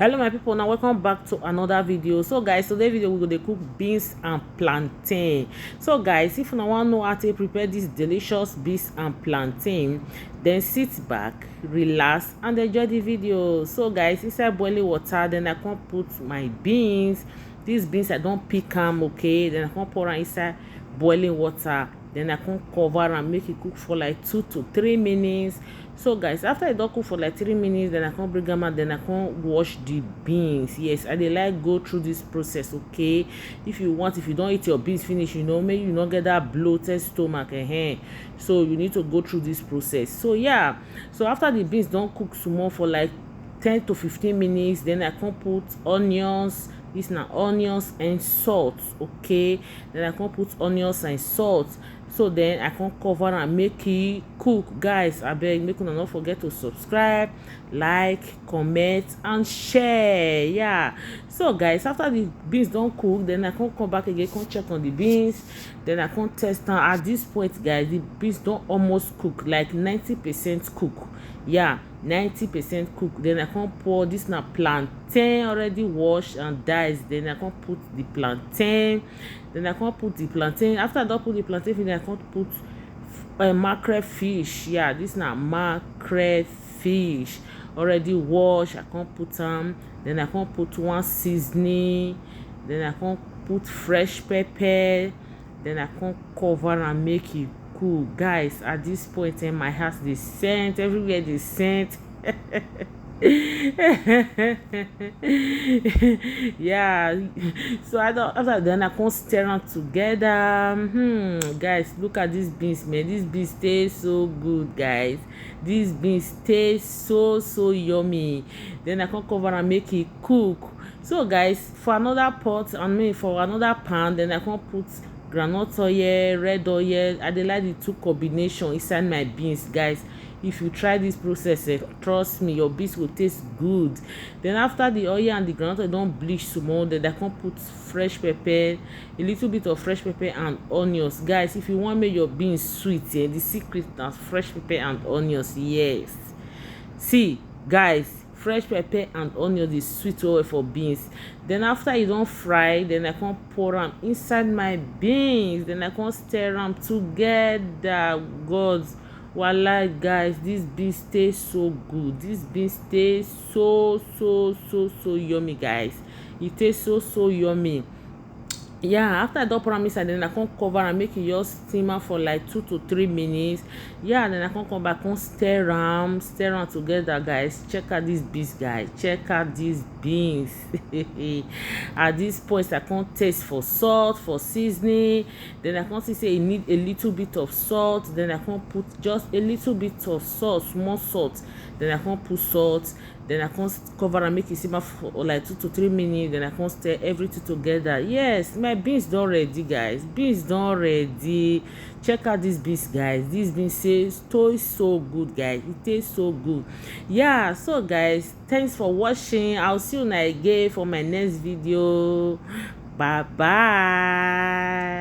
Hello my people, now welcome back to another video. So guys, today video we go to cook beans and plantain. So guys, if you want to know how to prepare this delicious beans and plantain, then sit back, relax and enjoy the video. So guys, inside boiling water, then I can put my beans. These beans I don't pick them, okay, then I can pour them inside boiling water, then I can cover and make it cook for like 2 to 3 minutes. So guys, after I don't cook for like 3 minutes, then I can bring them out, then I can wash the beans. Yes, I dey like go through this process, okay. If you don't eat your beans finish, maybe you not get that bloated stomach, so you need to go through this process. So yeah, so after the beans don't cook small for like 10 to 15 minutes, then I can put onions. This now onions and salt, okay. Then I can put onions and salt. So then I can cover and make it cook. Guys, I beg, make una not forget to subscribe, like, comment and share. Yeah, so guys, after the beans don't cook, then I can come back again, can check on the beans, then I can test them. At this point guys, the beans don't almost cook, like 90% cook. Yeah, 90% cook. Then I can pour this now plantain already washed and diced. Then I can put the plantain. Then I can put the plantain. After I don't put the plantain, then I can put mackerel fish. Yeah, this now mackerel fish already washed. I can put them. Then I can put one seasoning. Then I can put fresh pepper. Then I can cover and make it cool. Guys, at this point in my house, the scent everywhere, the scent. Yeah, so after then I can stir them together. Guys, look at these beans, man. These beans taste so good, guys. These beans taste so yummy. Then I can cover and make it cook. So guys, for another pot, for another pan, then I can put groundnut oil, red oil. I dey like the two combination inside my beans. Guys, if you try this process, trust me, your beans will taste good. Then after the oil and the groundnut oil don't bleach small, then I can put fresh pepper, a little bit of fresh pepper and onions. Guys, if you want make your beans sweet, the secret is fresh pepper and onions. Yes, see guys, fresh pepper and onion is sweet oil for beans. Then after you don't fry, then I can pour them inside my beans. Then I can stir them together. God, voila, guys, this beans taste so good. This beans taste so yummy, guys. It tastes so yummy. Yeah, after I don't pour am inside, then I can cover and make it just simmer for like 2 to 3 minutes. Yeah, then I can come back and stir them together. Guys, check out these beans, guys. Check out these beans. At this point I can taste for salt, for seasoning. Then I can see say it need a little bit of salt. Then I can put just a little bit of salt, small salt. Then I can put salt. Then I can cover and make it simmer for like 2 to 3 minutes. Then I can stir everything together. Yes, my beans done ready, guys. Beans done ready. Check out these beans, guys. These beans taste so good, guys. It tastes so good. Yeah, so guys, thanks for watching. I'll see you again for my next video. Bye bye.